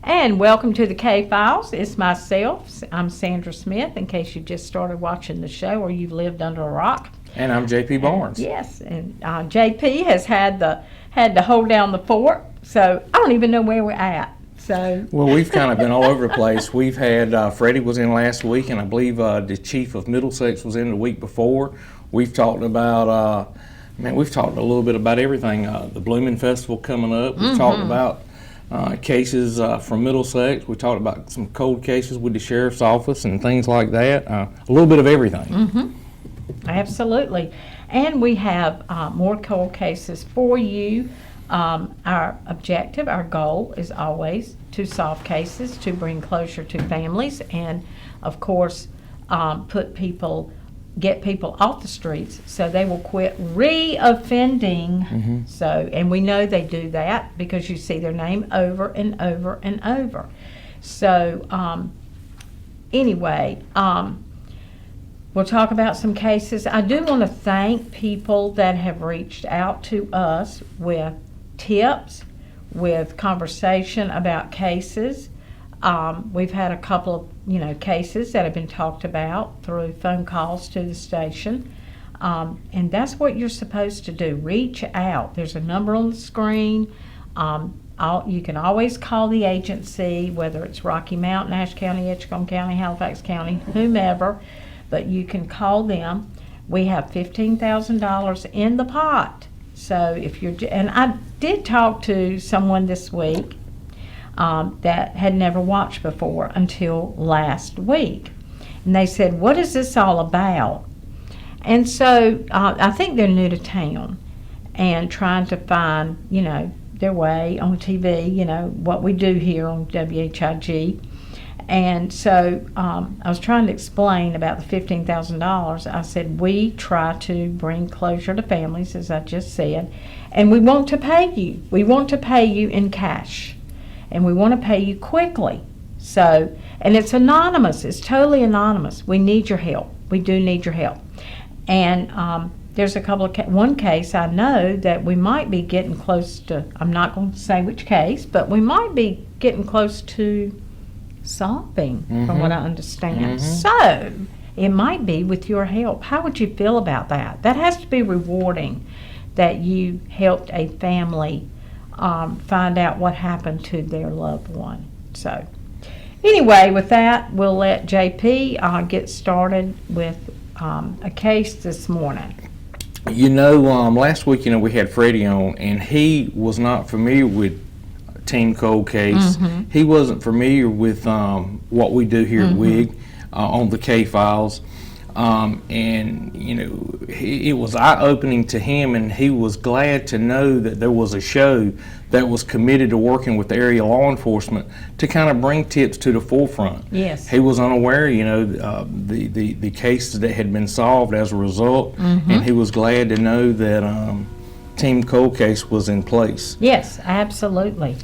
And welcome to the K-Files. It's myself. I'm Sandra Smith, in case you just started watching the show or you've lived under a rock. And I'm JP Barnes. Yes, and JP has had to hold down the fort, so I don't even know where we're at. Well, we've kind of been all over the place. We've had Freddie was in last week, and I believe the chief of Middlesex was in the week before. We've talked about, we've talked a little bit about everything. The Blooming Festival coming up. We've talked about cases from Middlesex. We talked about some cold cases with the sheriff's office and things like that. A little bit of everything. Absolutely. And we have more cold cases for you. Our objective, our goal is always to solve cases, to bring closure to families, and of course get people off the streets so they will quit re-offending. And we know they do that because you see their name over and over and over. So anyway, we'll talk about some cases. I do want to thank people that have reached out to us with tips, with conversation about cases. We've had a couple of cases that have been talked about through phone calls to the station, and that's what you're supposed to do. Reach out. There's a number on the screen. You can always call the agency, whether it's Rocky Mount, Nash County, Edgecombe County, Halifax County, whomever, but you can call them. We have $15,000 in the pot. So and I did talk to someone this week that had never watched before until last week. And they said, what is this all about? And so I think they're new to town and trying to find, their way on TV, what we do here on WHIG. And so I was trying to explain about the $15,000. I said, we try to bring closure to families, as I just said, and we want to pay you. We want to pay you in cash, and we want to pay you quickly. So, and it's anonymous. It's totally anonymous. We need your help. We do need your help. And there's a couple of one case I know that we might be getting close to. I'm not going to say which case, but we might be getting close to solving, from what I understand. So it might be with your help. How would you feel about that? That has to be rewarding, that you helped a family find out what happened to their loved one. So anyway, with that, we'll let JP get started with a case this morning. Last week, we had Freddie on, and he was not familiar with Team Cold Case. He wasn't familiar with what we do here at WIG on the K-Files. It was eye-opening to him, and he was glad to know that there was a show that was committed to working with area law enforcement to kind of bring tips to the forefront. Yes. He was unaware, the cases that had been solved as a result, and he was glad to know that Team Cold Case was in place. Yes, absolutely.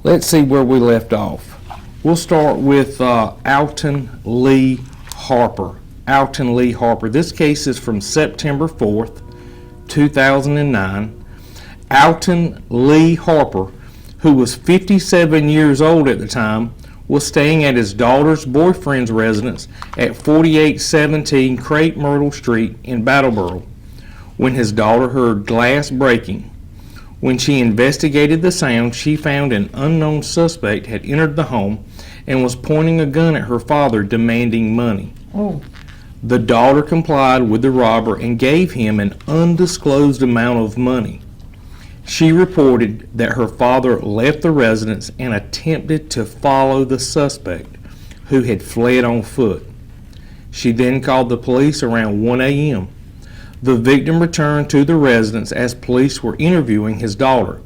Let's see where we left off. We'll start with Alton Lee Harper. Alton Lee Harper. This case is from September 4th, 2009. Alton Lee Harper, who was 57 years old at the time, was staying at his daughter's boyfriend's residence at 4817 Crepe Myrtle Street in Brattleboro when his daughter heard glass breaking. When she investigated the sound, she found an unknown suspect had entered the home and was pointing a gun at her father, demanding money. The daughter complied with the robber and gave him an undisclosed amount of money. She reported that her father left the residence and attempted to follow the suspect, who had fled on foot. She then called the police around 1 a.m. The victim returned to the residence as police were interviewing his daughter.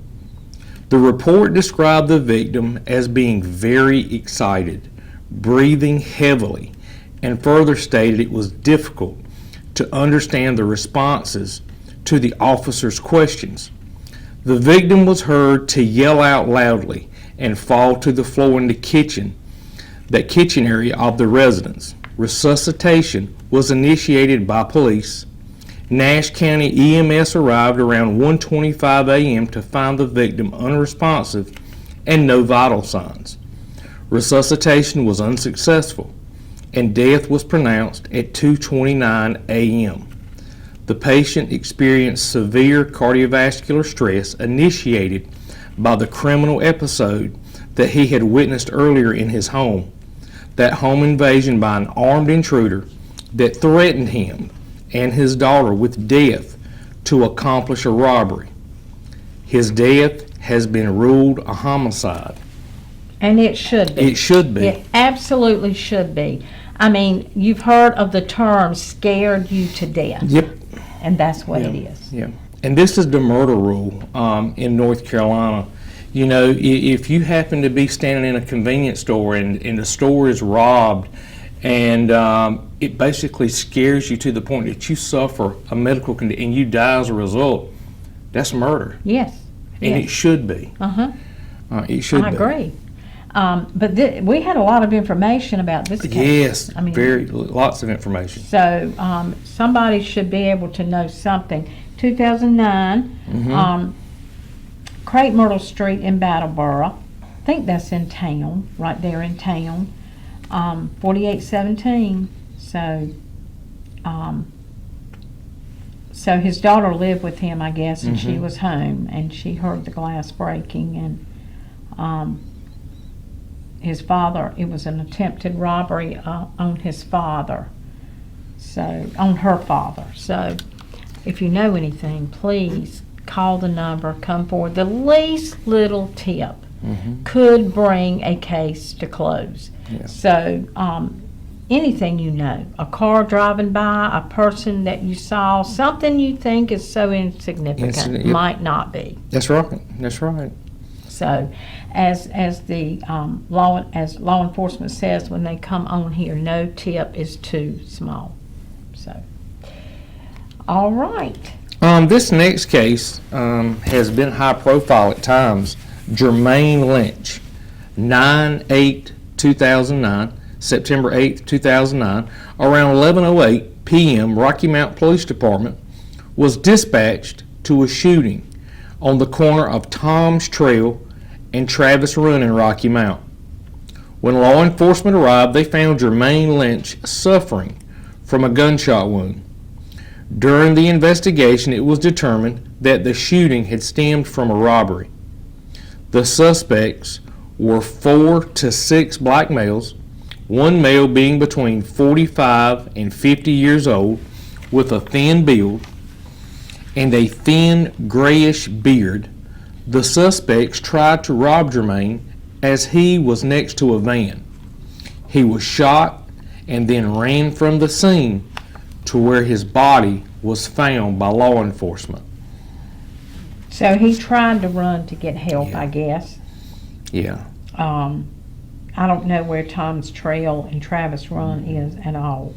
The report described the victim as being very excited, breathing heavily, and further stated it was difficult to understand the responses to the officer's questions. The victim was heard to yell out loudly and fall to the floor in the kitchen area of the residence. Resuscitation was initiated by police. Nash County EMS arrived around 1:25 a.m. to find the victim unresponsive and no vital signs. Resuscitation was unsuccessful, and death was pronounced at 2:29 a.m. The patient experienced severe cardiovascular stress initiated by the criminal episode that he had witnessed earlier in his home, that home invasion by an armed intruder that threatened him and his daughter with death to accomplish a robbery. His death has been ruled a homicide. And it should be. It should be. It absolutely should be. I mean, you've heard of the term scared you to death. Yep. And that's what it is. Yeah. And this is the murder rule in North Carolina. You know, if you happen to be standing in a convenience store and the store is robbed, and it basically scares you to the point that you suffer a medical condition and you die as a result, that's murder. Yes. And it should be. It should be. I agree. But we had a lot of information about this case. Yes, I mean, lots of information. So somebody should be able to know something. 2009, Craig Myrtle Street in Battleboro. I think that's in town, right there in town. 4817. So his daughter lived with him, I guess, and she was home, and she heard the glass breaking, and his father, it was an attempted robbery on his father, so on her father. So if you know anything, please call the number, come forward. The least little tip could bring a case to close. Yeah. So anything you know, a car driving by, a person that you saw, something you think is so insignificant might not be. That's right. That's right. So, as law enforcement says when they come on here, no tip is too small. So, all right. This next case has been high profile at times. Jermaine Lynch, 9/8/2009, September 8th, 2009, around 11:08 p.m., Rocky Mount Police Department was dispatched to a shooting on the corner of Tom's Trail and Travis Run in Rocky Mount. When law enforcement arrived, they found Jermaine Lynch suffering from a gunshot wound. During the investigation, it was determined that the shooting had stemmed from a robbery. The suspects were 4 to 6 black males, one male being between 45 and 50 years old with a thin build and a thin grayish beard. The suspects tried to rob Jermaine as he was next to a van. He was shot and then ran from the scene to where his body was found by law enforcement. So he tried to run to get help, I guess. Yeah. I don't know where Tom's Trail and Travis Run is at all.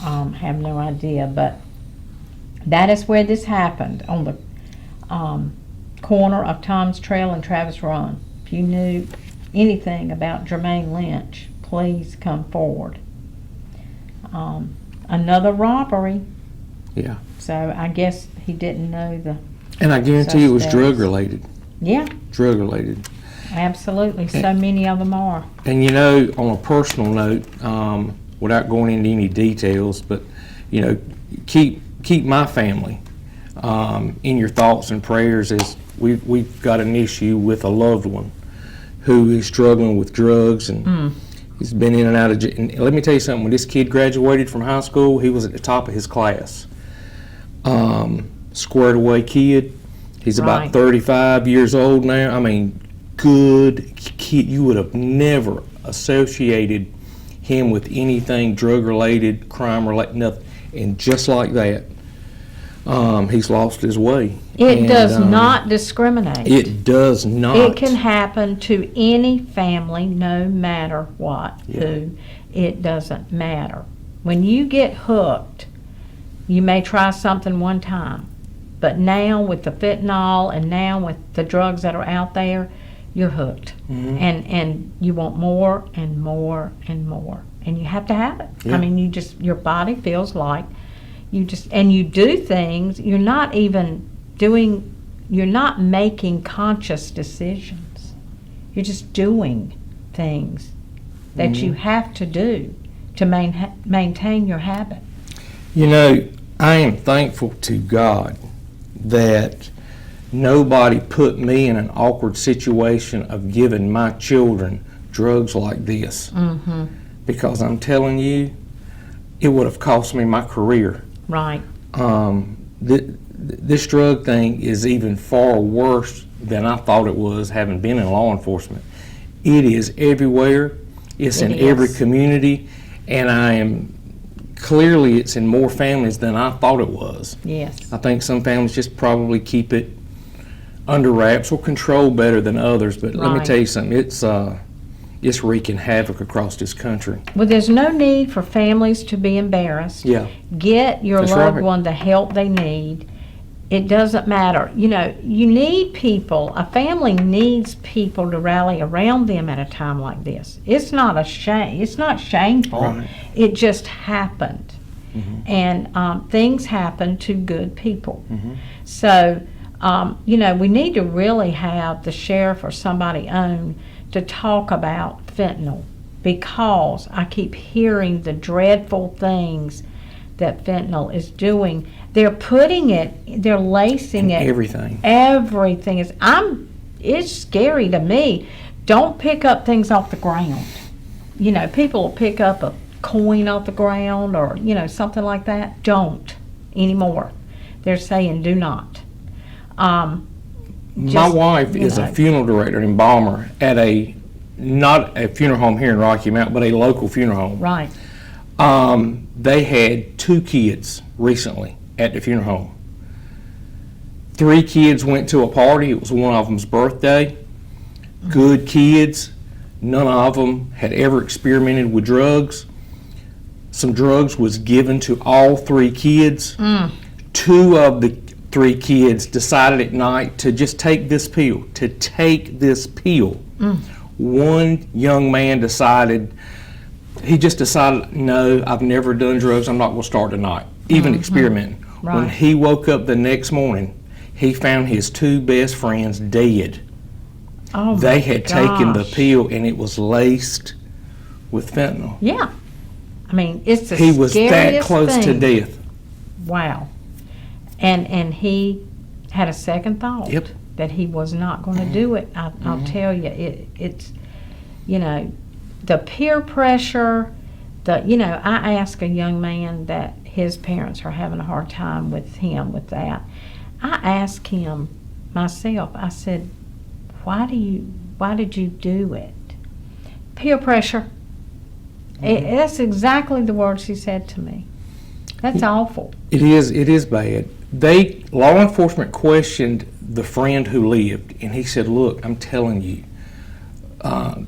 Have no idea, but that is where this happened, on the corner of Tom's Trail and Travis Run. If you knew anything about Jermaine Lynch, please come forward. Another robbery. Yeah. So I guess he didn't know the And I guarantee it was suspects. drug related. Yeah, Drug related. absolutely. So many of them are. And you know, on a personal note, without going into any details, but you know, keep my family in your thoughts and prayers, as we've got an issue with a loved one who is struggling with drugs, and he's been in and out of jail. And let me tell you something, when this kid graduated from high school, he was at the top of his class. Squared away kid. He's about 35 years old now. I mean, good kid. You would have never associated him with anything drug related, crime related, nothing. And just like that, he's lost his way. It does not discriminate. It does not. It can happen to any family, no matter what, who. It doesn't matter. When you get hooked, you may try something one time, but now with the fentanyl and now with the drugs that are out there, you're hooked. And you want more and more and more. And you have to have it. Yeah. I mean, your body feels like and you do things, you're not making conscious decisions. You're just doing things that you have to do to maintain your habit. You know, I am thankful to God that nobody put me in an awkward situation of giving my children drugs like this. Because I'm telling you, it would have cost me my career. Right. This drug thing is even far worse than I thought it was, having been in law enforcement. It is everywhere. It's in every community, and clearly it's in more families than I thought it was. Yes. I think some families just probably keep it under wraps or control better than others, but let me tell you something, it's wreaking havoc across this country. Well, there's no need for families to be embarrassed. Yeah. Get your That's loved right. one the help they need. It doesn't matter. You know, you need people. A family needs people to rally around them at a time like this. It's not a shame. It's not shameful. Right. It just happened. And things happen to good people. So, you know, we need to really have the sheriff or somebody on to talk about fentanyl, because I keep hearing the dreadful things that fentanyl is doing. They're putting it, they're lacing it. Everything. Everything is, it's scary to me. Don't pick up things off the ground. You know, people will pick up a coin off the ground or, you know, something like that. Don't anymore. They're saying do not. My wife is a funeral director and embalmer at not a funeral home here in Rocky Mount, but a local funeral home. Right. They had 2 kids recently at the funeral home. 3 kids went to a party. It was one of them's birthday. Good kids. None of them had ever experimented with drugs. Some drugs was given to all 3 kids. 2 of the 3 kids decided at night to just take this pill, One young man decided, no, I've never done drugs, I'm not going to start tonight, even experimenting. Right. When he woke up the next morning, he found his 2 best friends dead. Oh, They had taken the gosh. pill and it was laced with fentanyl. Yeah. I mean, it's the He was that scariest close to thing. death. Wow. And he had a second thought. Yep. That he was not going to do it. I'll tell you, it's, you know, the peer pressure, I asked a young man that his parents are having a hard time with him with that. I asked him myself, I said, why did you do it? Peer pressure. That's exactly the words he said to me. That's awful. It is bad. Law enforcement questioned the friend who lived, and he said, look, I'm telling you,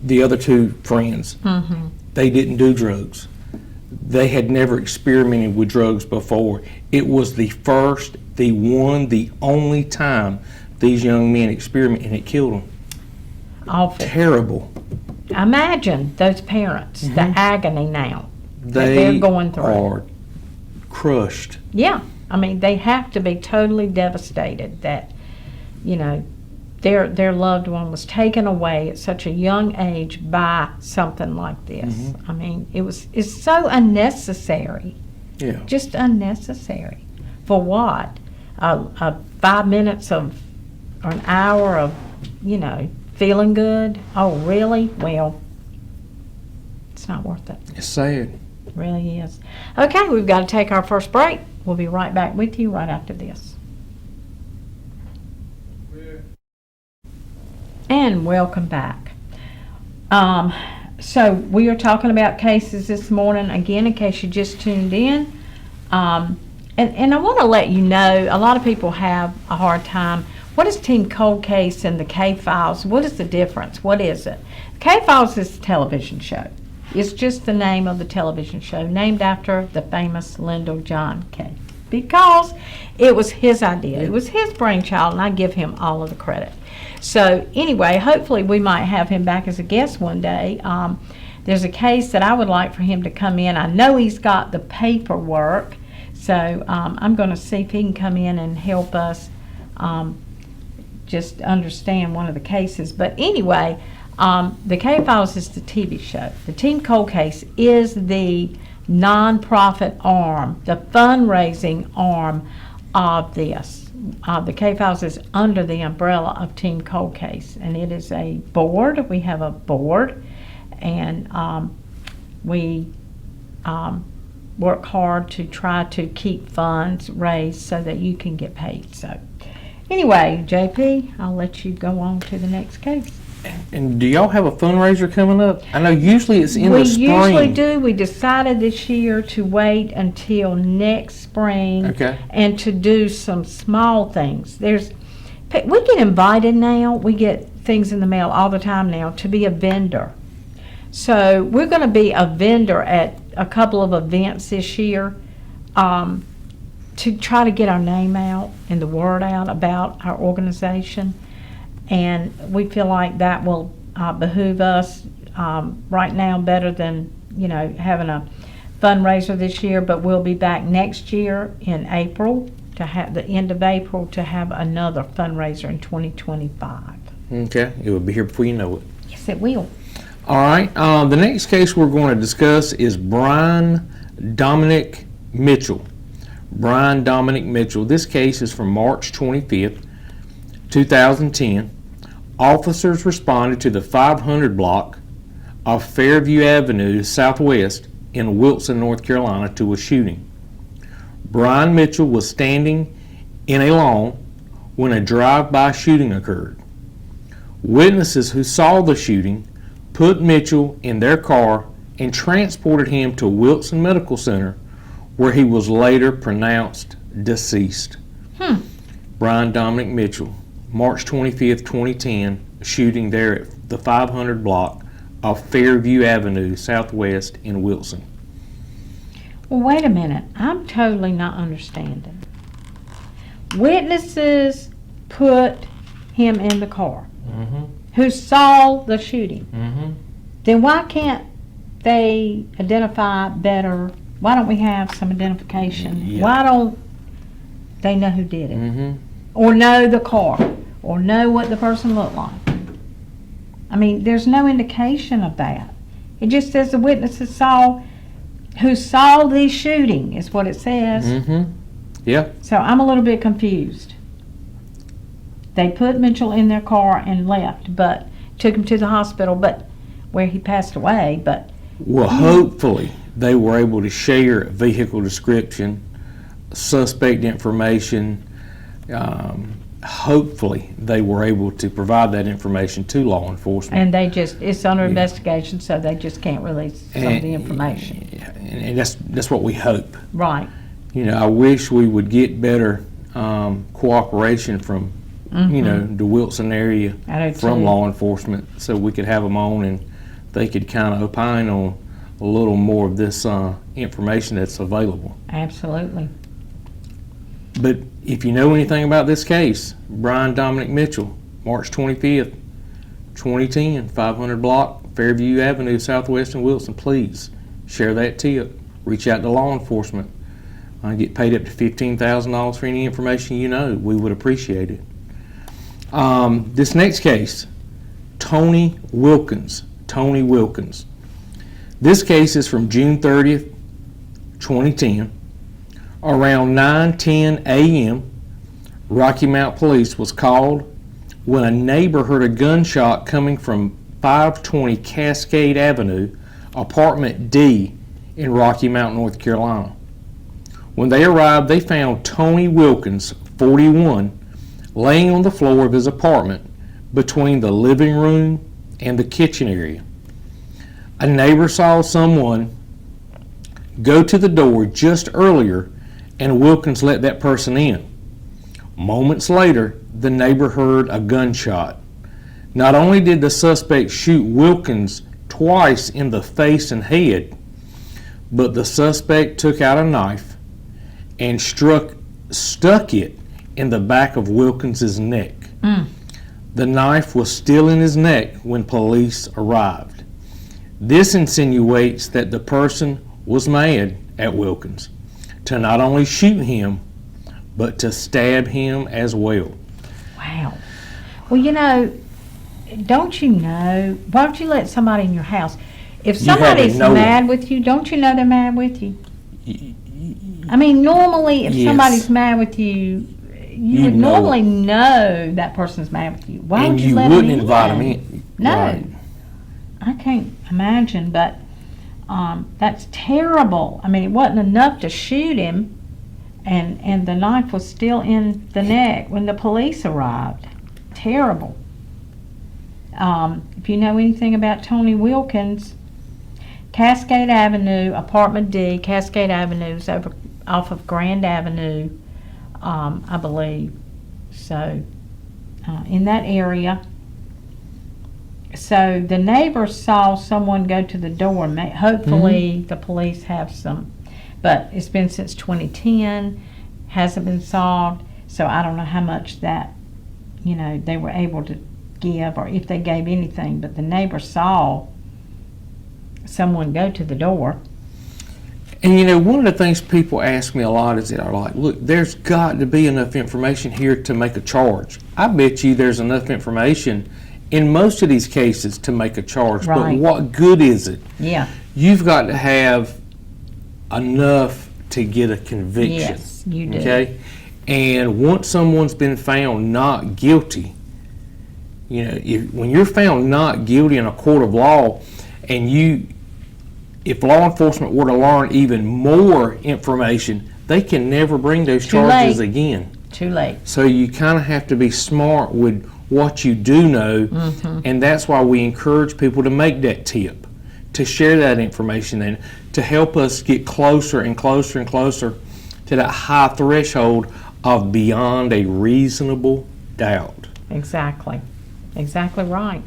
the other 2 friends, they didn't do drugs. They had never experimented with drugs before. It was the first, the only time these young men experimented, and it killed them. Awful. Terrible. Imagine those parents, the agony now that they're going through. They are crushed. Yeah. I mean, they have to be totally devastated that, you know, their loved one was taken away at such a young age by something like this. I mean, it's so unnecessary. Yeah. Just unnecessary. For what? 5 minutes or an hour of, you know, feeling good? Oh, really? Well, it's not worth it. It's sad. It really is. Okay, we've got to take our first break. We'll be right back with you right after this. And welcome back. So we are talking about cases this morning, again, in case you just tuned in. And I want to let you know, a lot of people have a hard time. What is Team Cold Case and the K-Files? What is the difference? What is it? K-Files is a television show. It's just the name of the television show, named after the famous Lyndall John K. Because it was his idea. It was his brainchild, and I give him all of the credit. So anyway, hopefully we might have him back as a guest one day. There's a case that I would like for him to come in. I know he's got the paperwork, so I'm going to see if he can come in and help us just understand one of the cases. But anyway, The K-Files is the TV show. The Team Cold Case is the nonprofit arm, the fundraising arm of this. The K-Files is under the umbrella of Team Cold Case, and it is a board. We have a board, and we work hard to try to keep funds raised so that you can get paid. So anyway, JP, I'll let you go on to the next case. And do y'all have a fundraiser coming up? I know usually it's in the spring. We usually do. We decided this year to wait until next spring, Okay. and to do some small things. We get invited now. We get things in the mail all the time now to be a vendor. So we're going to be a vendor at a couple of events this year, to try to get our name out and the word out about our organization. And we feel like that will behoove us right now better than, having a fundraiser this year. But we'll be back next year in April, to have the end of April, to have another fundraiser in 2025. Okay, it will be here before you know it. Yes, it will. All right, the next case we're going to discuss is Brian Dominic Mitchell. Brian Dominic Mitchell. This case is from March 25th, 2010. Officers responded to the 500 block of Fairview Avenue Southwest in Wilson, North Carolina, to a shooting. Brian Mitchell was standing in a lawn when a drive-by shooting occurred. Witnesses who saw the shooting put Mitchell in their car and transported him to Wilson Medical Center, where he was later pronounced deceased. Brian Dominic Mitchell, March 25th, 2010, shooting there at the 500 block of Fairview Avenue Southwest in Wilson. Well, wait a minute. I'm totally not understanding. Witnesses put him in the car who saw the shooting. Then why can't they identify better? Why don't we have some identification? Yeah. Why don't they know who did it? Or know the car? Or know what the person looked like? I mean, there's no indication of that. It just says the witnesses who saw the shooting is what it says. Yeah. So I'm a little bit confused. They put Mitchell in their car and left, but took him to the hospital, but where he passed away. But Well, hopefully they were able to share vehicle description, suspect information. Hopefully they were able to provide that information to law enforcement. and it's under investigation, so they just can't release some of the information. And that's what we hope. Right. I wish we would get better cooperation from, the Wilson area I do from too. law enforcement, so we could have them on and they could kind of opine on a little more of this information that's available. Absolutely. But if you know anything about this case, Brian Dominic Mitchell, March 25th, 2010, 500 block, Fairview Avenue, Southwest in Wilson, please share that tip. Reach out to law enforcement. Get paid up to $15,000 for any information you know. We would appreciate it. This next case, Tony Wilkins. Tony Wilkins. This case is from June 30th, 2010. Around 9:10 a.m., Rocky Mount Police was called when a neighbor heard a gunshot coming from 520 Cascade Avenue, apartment D in Rocky Mount, North Carolina. When they arrived, they found Tony Wilkins, 41, laying on the floor of his apartment between the living room and the kitchen area. A neighbor saw someone go to the door just earlier, and Wilkins let that person in. Moments later, the neighbor heard a gunshot. Not only did the suspect shoot Wilkins twice in the face and head, but the suspect took out a knife and stuck it in the back of Wilkins's neck. The knife was still in his neck when police arrived. This insinuates that the person was mad at Wilkins to not only shoot him, but to stab him as well. Wow. Well, don't you know? Why don't you let somebody in your house? If You had to somebody's know mad with you, don't you know they're mad with you? I mean, normally, if Yes. somebody's mad with you, you would know normally know that person's mad with you. Why And would you you let wouldn't them in? invite them in. No. Right. I can't imagine, but that's terrible. I mean, it wasn't enough to shoot him, and the knife was still in the neck when the police arrived. Terrible. If you know anything about Tony Wilkins, Cascade Avenue, Apartment D, Cascade Avenue is over off of Grand Avenue, I believe. So, in that area. So the neighbors saw someone go to the door. Hopefully the police have some, but it's been since 2010, hasn't been solved. So I don't know how much that, they were able to give or if they gave anything. But the neighbors saw someone go to the door. And one of the things people ask me a lot is that are like, look, there's got to be enough information here to make a charge. I bet you there's enough information in most of these cases to make a charge, but Right. what good is it? Yeah. You've got to have enough to get a conviction. Yes, you do. Okay? And once someone's been found not guilty, when you're found not guilty in a court of law, and if law enforcement were to learn even more information, they can never bring those charges again. Too late. So you kind of have to be smart with what you do know, and that's why we encourage people to make that tip, to share that information, and to help us get closer and closer and closer to that high threshold of beyond a reasonable doubt. Exactly. Exactly right.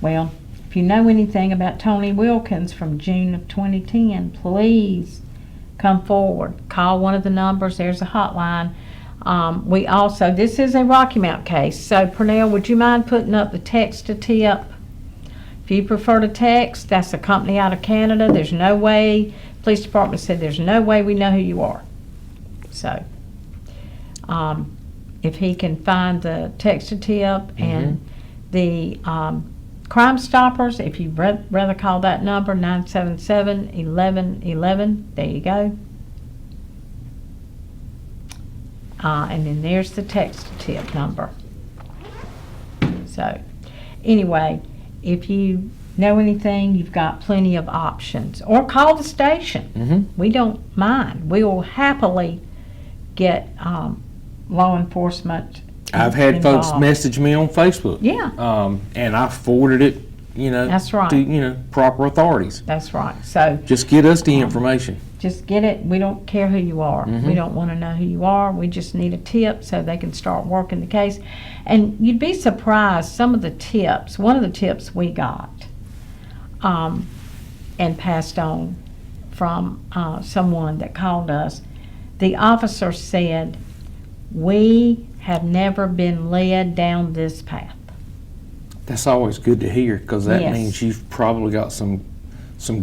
Well, if you know anything about Tony Wilkins from June of 2010, please come forward. Call one of the numbers. There's a hotline. We also, this is a Rocky Mount case, so Pernell, would you mind putting up the text to tip? If you prefer to text, that's a company out of Canada. There's no way, police department said there's no way we know who you are. So, if he can find the text to tip and the Crime Stoppers, if you'd rather call that number, 977-1111, there you go. And then there's the text tip number. So, anyway, if you know anything, you've got plenty of options. Or call the station. We don't mind. We will happily get law enforcement I've had involved. folks message me on Facebook. Yeah. And I forwarded it, That's right. to, proper authorities. That's right. So Just get us the information. just get it. We don't care who you are. We don't want to know who you are. We just need a tip so they can start working the case. And you'd be surprised, some of the tips, one of the tips we got and passed on from someone that called us, the officer said, "We have never been led down this path." That's always good to hear, because that Yes. means you've probably got some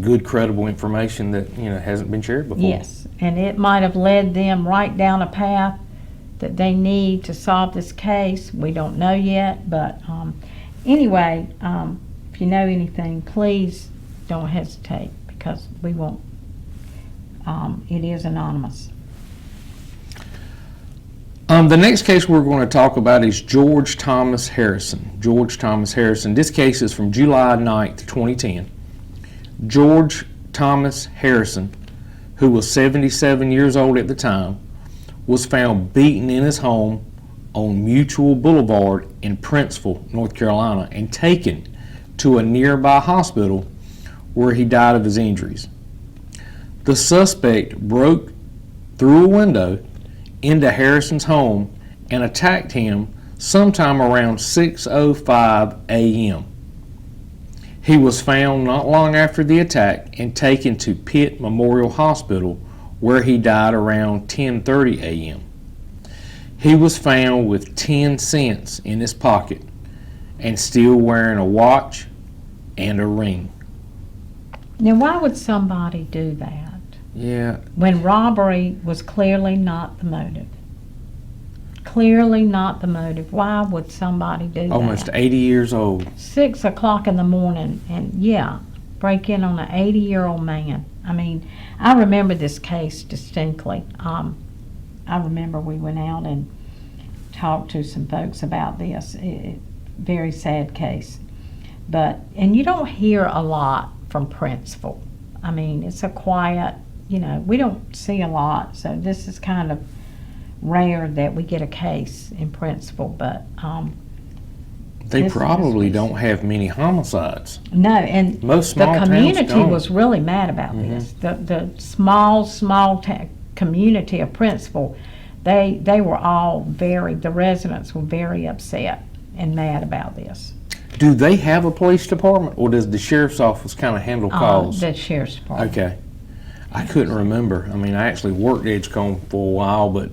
good credible information that hasn't been shared before. Yes, and it might have led them right down a path that they need to solve this case. We don't know yet, but anyway, if you know anything, please don't hesitate, because we won't. It is anonymous. The next case we're going to talk about is George Thomas Harrison. George Thomas Harrison. This case is from July 9th, 2010. George Thomas Harrison, who was 77 years old at the time, was found beaten in his home on Mutual Boulevard in Princeville, North Carolina, and taken to a nearby hospital where he died of his injuries. The suspect broke through a window into Harrison's home and attacked him sometime around 6:05 a.m. He was found not long after the attack and taken to Pitt Memorial Hospital, where he died around 10:30 a.m. He was found with 10 cents in his pocket and still wearing a watch and a ring. Now, why would somebody do that Yeah, when robbery was clearly not the motive? clearly not the motive. Why would somebody do Almost that? 80 years old. 6 o'clock in the morning, and break in on an 80-year-old man. I mean, I remember this case distinctly. I remember we went out and talked to some folks about this. Very sad case. And you don't hear a lot from Princeville. I mean, it's a quiet, we don't see a lot, so this is kind of rare that we get a case in Princeville, but They probably don't have many homicides. no, and Most small the towns community don't. was really mad about this. The small community of Princeville, they were all the residents were very upset and mad about this. Do they have a police department, or does the sheriff's office kind of handle calls? The sheriff's department. Okay. I couldn't remember. I mean, I actually worked Edgecombe for a while, but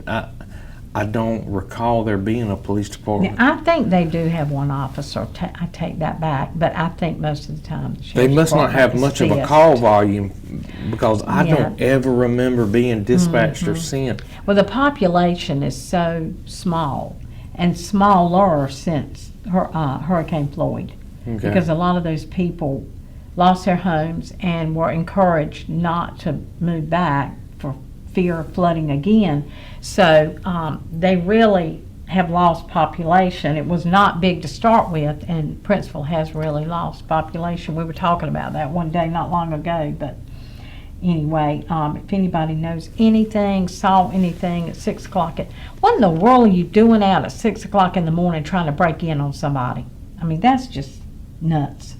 I don't recall there being a police department. Now, I think they do have one officer. I take that back, but I think most of the time the sheriff's They must not have department much is of a fixed. call volume, because I Yeah. don't ever remember being dispatched or sent. Well, the population is so small and smaller since Hurricane Floyd, Okay. because a lot of those people lost their homes and were encouraged not to move back for fear of flooding again. So they really have lost population. It was not big to start with, and Princeville has really lost population. We were talking about that one day not long ago, but anyway, if anybody knows anything, saw anything at 6 o'clock, what in the world are you doing out at 6 o'clock in the morning trying to break in on somebody? I mean, that's just nuts.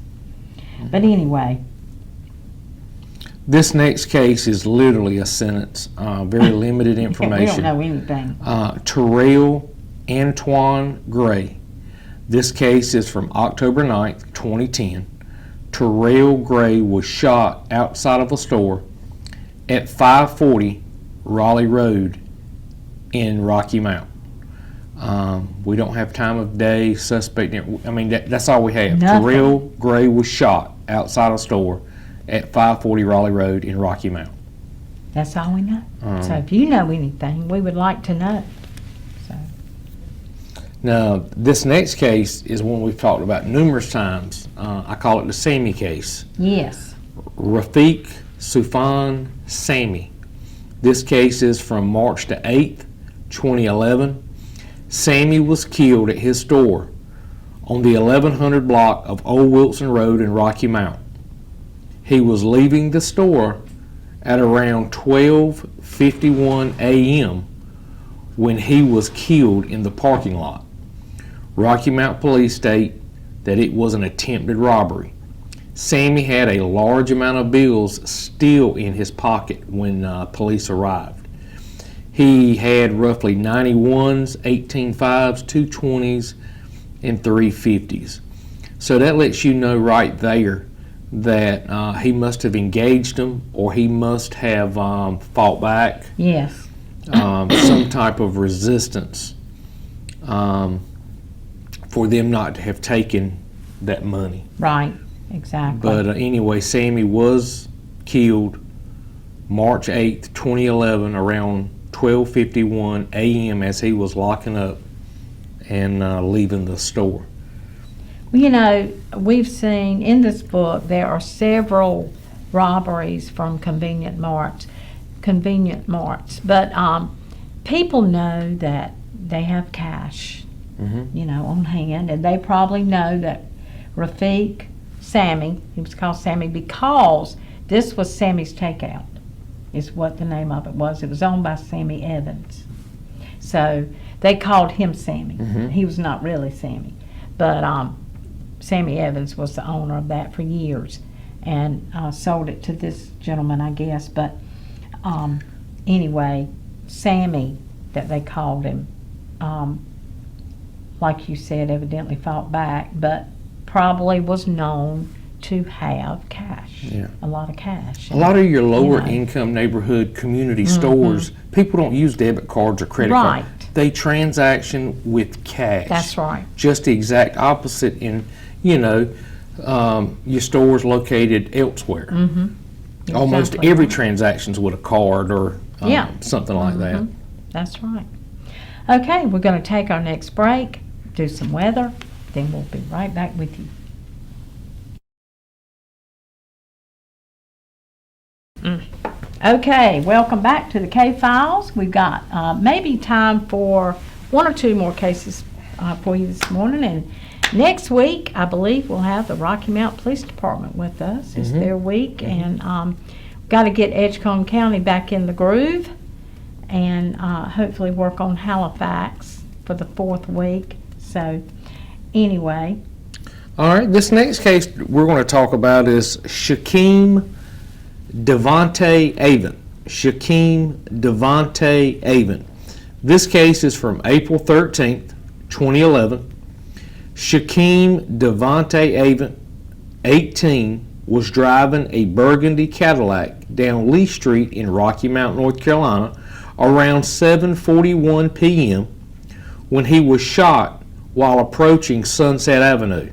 But anyway, This next case is literally a sentence, very limited we don't information. know anything. Terrell Antoine Gray. This case is from October 9th, 2010. Terrell Gray was shot outside of a store at 540 Raleigh Road in Rocky Mount. We don't have time of day, suspect. I mean, that's all we have. Nothing. Terrell Gray was shot outside a store at 540 Raleigh Road in Rocky Mount. That's all we know. So if you know anything, we would like to know. So Now, this next case is one we've talked about numerous times. I call it the Sammy case. yes, Rafiq Sufan Sammy. This case is from March the 8th, 2011. Sammy was killed at his store on the 1100 block of Old Wilson Road in Rocky Mount. He was leaving the store at around 12:51 a.m. when he was killed in the parking lot. Rocky Mount police state that it was an attempted robbery. Sammy had a large amount of bills still in his pocket when police arrived. He had roughly 91s, 18.5s, 220s, and 350s. So that lets you know right there that he must have engaged them, or he must have fought back, yes, some type of resistance for them not to have taken that money. right, exactly. But anyway, Sammy was killed March 8th, 2011, around 12:51 a.m. as he was locking up and leaving the store. Well, we've seen in this book there are several robberies from convenient marts, but people know that they have cash, on hand, and they probably know that Rafiq Sammy, he was called Sammy because this was Sammy's Takeout, is what the name of it was. It was owned by Sammy Evans, so they called him Sammy. He was not really Sammy, but Sammy Evans was the owner of that for years, and sold it to this gentleman, I guess. But anyway, Sammy, that they called him, like you said, evidently fought back, but probably was known to have cash, Yeah. a lot of cash. A lot of your lower know. income neighborhood community stores, people don't use debit cards or credit Right. cards. They transaction with cash. That's right. Just the exact opposite in, your stores located elsewhere. Almost Exactly. every transaction's with a card or Yeah. something like that. That's right. Okay, we're going to take our next break, do some weather, then we'll be right back with you. Okay, welcome back to the K-Files. We've got maybe time for one or two more cases for you this morning. And next week, I believe we'll have the Rocky Mount Police Department with us. It's their week, and got to get Edgecombe County back in the groove and hopefully work on Halifax for the 4th week. So anyway. All right, this next case we're going to talk about is Shaquem Devontae Avent. Shaquem Devontae Avent. This case is from April 13th, 2011. Shaquem Devontae Avent, 18, was driving a burgundy Cadillac down Lee Street in Rocky Mount, North Carolina around 7:41 p.m. when he was shot while approaching Sunset Avenue.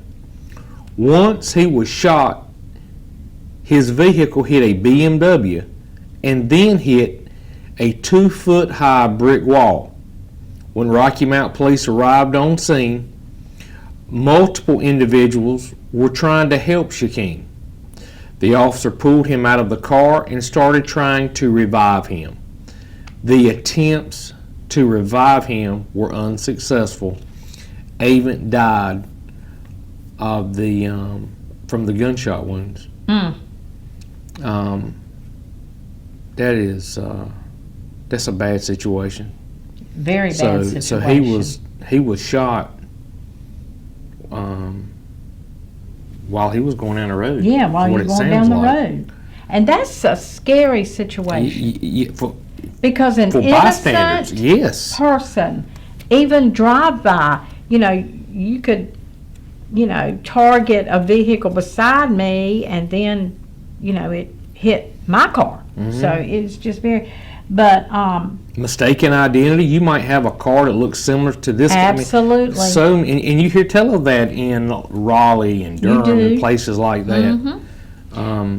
Once he was shot, his vehicle hit a BMW and then hit a 2-foot-high brick wall. When Rocky Mount police arrived on scene, multiple individuals were trying to help Shaquem. The officer pulled him out of the car and started trying to revive him. The attempts to revive him were unsuccessful. Avent died of from the gunshot wounds. That's a bad situation. Very bad situation. So he was shot while he was going down the road. Yeah, while he was going down the road. And that's a scary situation. Because an innocent person, even drive-by, you could, target a vehicle beside me and then, it hit my car. So it's just very, but mistaken identity. You might have a car that looks similar to this. Absolutely. And you hear tell of that in Raleigh and Durham and places like that.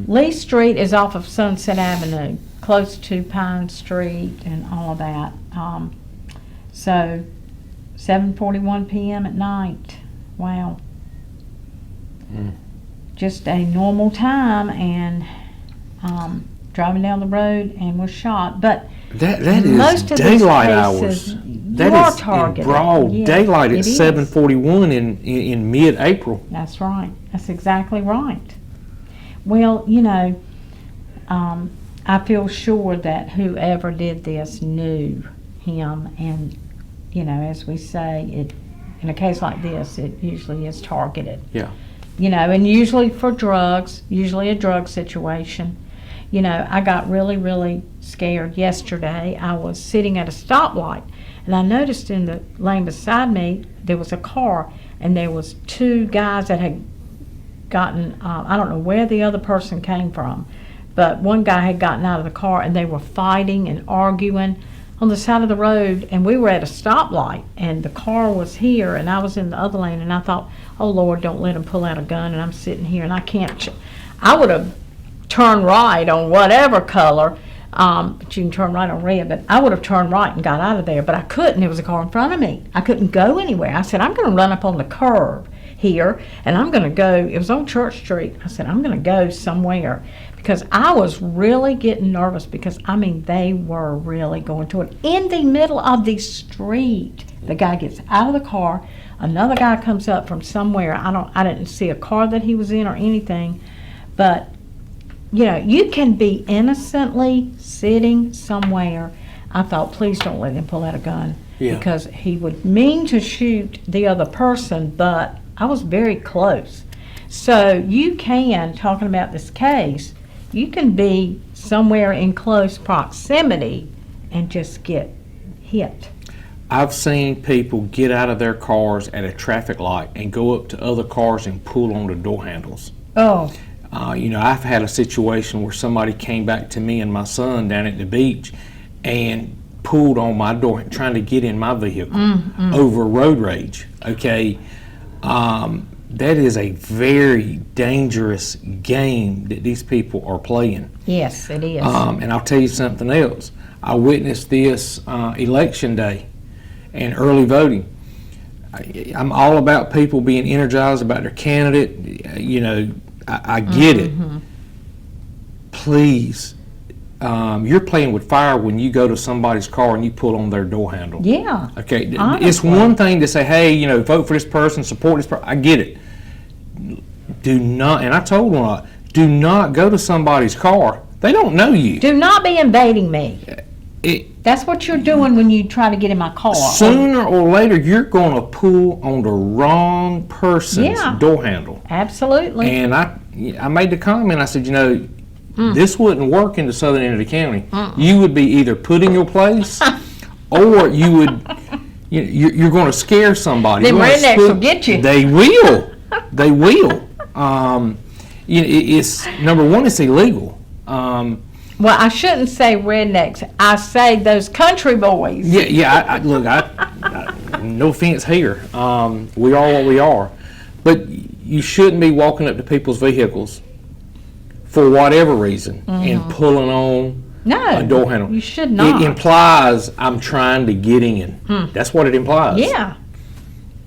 Lee Street is off of Sunset Avenue, close to Pine Street and all of that. So 7:41 p.m. at night. Wow. Just a normal time, and driving down the road and was shot. But that is daylight hours. That is targeted. Broad daylight at 7:41 in mid-April. That's right. That's exactly right. Well, I feel sure that whoever did this knew him, and as we say, in a case like this, it usually is targeted. Yeah. And usually for drugs, usually a drug situation. I got really, really scared yesterday. I was sitting at a stoplight, and I noticed in the lane beside me there was a car, and there was 2 guys that had gotten, I don't know where the other person came from, but one guy had gotten out of the car, and they were fighting and arguing on the side of the road, and we were at a stoplight, and the car was here, and I was in the other lane, and I thought, oh Lord, don't let him pull out a gun, and I'm sitting here, and I can't, I would have turned right on whatever color, but you can turn right on red, but I would have turned right and got out of there, but I couldn't. There was a car in front of me. I couldn't go anywhere. I said, I'm going to run up on the curb here, and I'm going to go, it was on Church Street. I said, I'm going to go somewhere, because I was really getting nervous, because they were really going to it in the middle of the street. The guy gets out of the car, another guy comes up from somewhere. I didn't see a car that he was in or anything, but you can be innocently sitting somewhere. I thought, please don't let him pull out a gun, because he would mean to shoot the other person, but I was very close. So you can, talking about this case, you can be somewhere in close proximity and just get hit. I've seen people get out of their cars at a traffic light and go up to other cars and pull on the door handles. Oh. I've had a situation where somebody came back to me and my son down at the beach and pulled on my door trying to get in my vehicle over road rage. Okay. That is a very dangerous game that these people are playing. Yes, it is. And I'll tell you something else. I witnessed this election day, and early voting. I'm all about people being energized about their candidate. You know, I get it. Please, you're playing with fire when you go to somebody's car and you pull on their door handle. Yeah. Okay, Honestly. It's one thing to say, hey, you know, vote for this person, support this person. I get it. Do not, and I told them, do not go to somebody's car. They don't know you. Do not be invading me. It, That's what you're doing when you try to get in my car. Sooner or later, you're going to pull on the wrong person's door handle. Absolutely. And I made the comment, I said, you know, this wouldn't work in the southern end of the county. You would be either put in your place or you would, you're going to scare somebody. Them rednecks will get you. They will. They will. It's, number one, it's illegal. Well, I shouldn't say rednecks. I say those country boys. Yeah. Look, no offense here. We are what we are, but you shouldn't be walking up to people's vehicles for whatever reason and pulling on a door handle. You should not. It implies I'm trying to get in. That's what it implies. Yeah.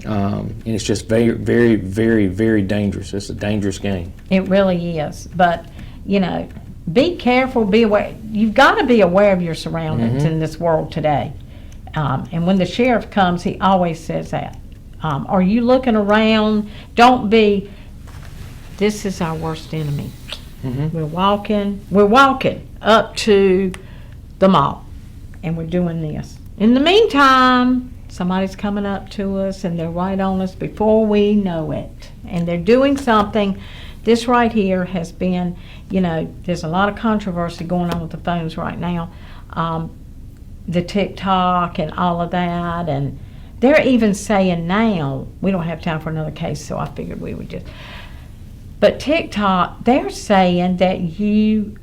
And it's just very, very, very, very dangerous. It's a dangerous game. It really is. But, you know, be careful, be aware. You've got to be aware of your surroundings in this world today. And when the sheriff comes, he always says that. Are you looking around? Don't be, this is our worst enemy. We're walking up to the mall, and we're doing this. In the meantime, somebody's coming up to us, and they're right on us before we know it. And they're doing something. This right here has been, you know, there's a lot of controversy going on with the phones right now. The TikTok and all of that. And they're even saying now, we don't have time for another case, so I figured we would just. But TikTok, they're saying that you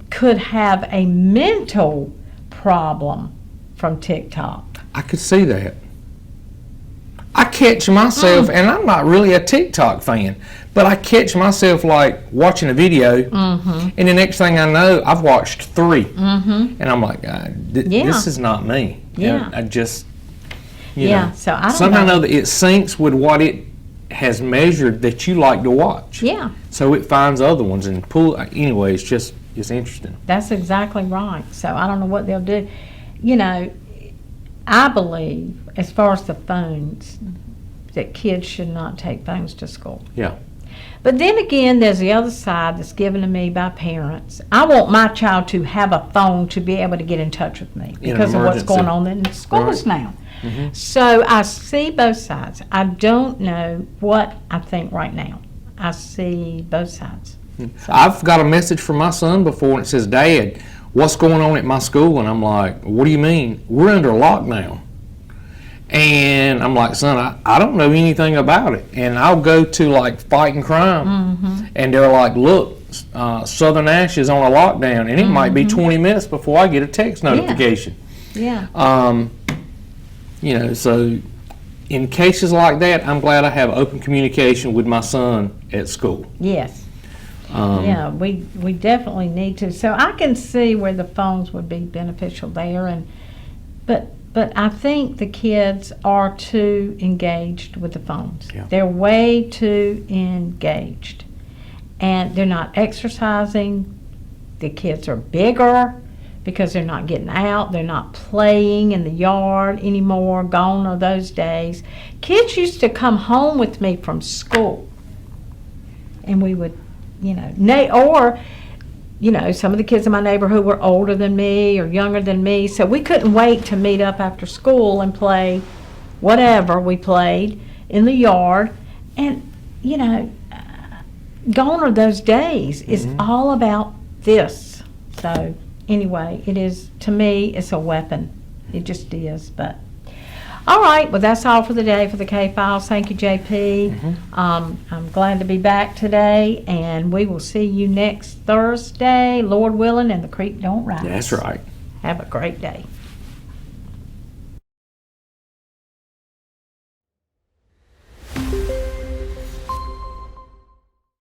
could have a mental problem from TikTok. I could see that. I catch myself, and I'm not really a TikTok fan, but I catch myself like watching a video, and the next thing I know, I've watched 3, and I'm like, this is not me. Yeah. I just, So I don't somehow know that it syncs with what it has measured that you like to watch. Yeah. So it finds other ones and pull. Anyway, it's interesting. That's exactly right. So I don't know what they'll do. You know, I believe, as far as the phones, that kids should not take phones to school. Yeah. But then again, there's the other side that's given to me by parents. I want my child to have a phone to be able to get in touch with me because of what's going on in schools now. So I see both sides. I don't know what I think right now. I see both sides. So. I've got a message from my son before, and it says, Dad, what's going on at my school? And I'm like, what do you mean? We're under lockdown. And I'm like, son, I don't know anything about it. And I'll go to like Fighting Crime, and they're like, look, Southern Ash is on a lockdown, and it might be 20 minutes before I get a text notification. Yeah. You know, so in cases like that, I'm glad I have open communication with my son at school. Yes. Yeah, we definitely need to. So I can see where the phones would be beneficial there, but I think the kids are too engaged with the phones. Yeah. They're way too engaged, and they're not exercising. The kids are bigger because they're not getting out. They're not playing in the yard anymore. Gone are those days. Kids used to come home with me from school, and we would, some of the kids in my neighborhood were older than me or younger than me, so we couldn't wait to meet up after school and play whatever we played in the yard. And, gone are those days. It's all about this. So, anyway, it is, to me, it's a weapon. It just is, but. All right, well, that's all for the day for the K-Files. Thank you, JP. I'm glad to be back today, and we will see you next Thursday, Lord willing, and the creek don't rise. That's right. Have a great day.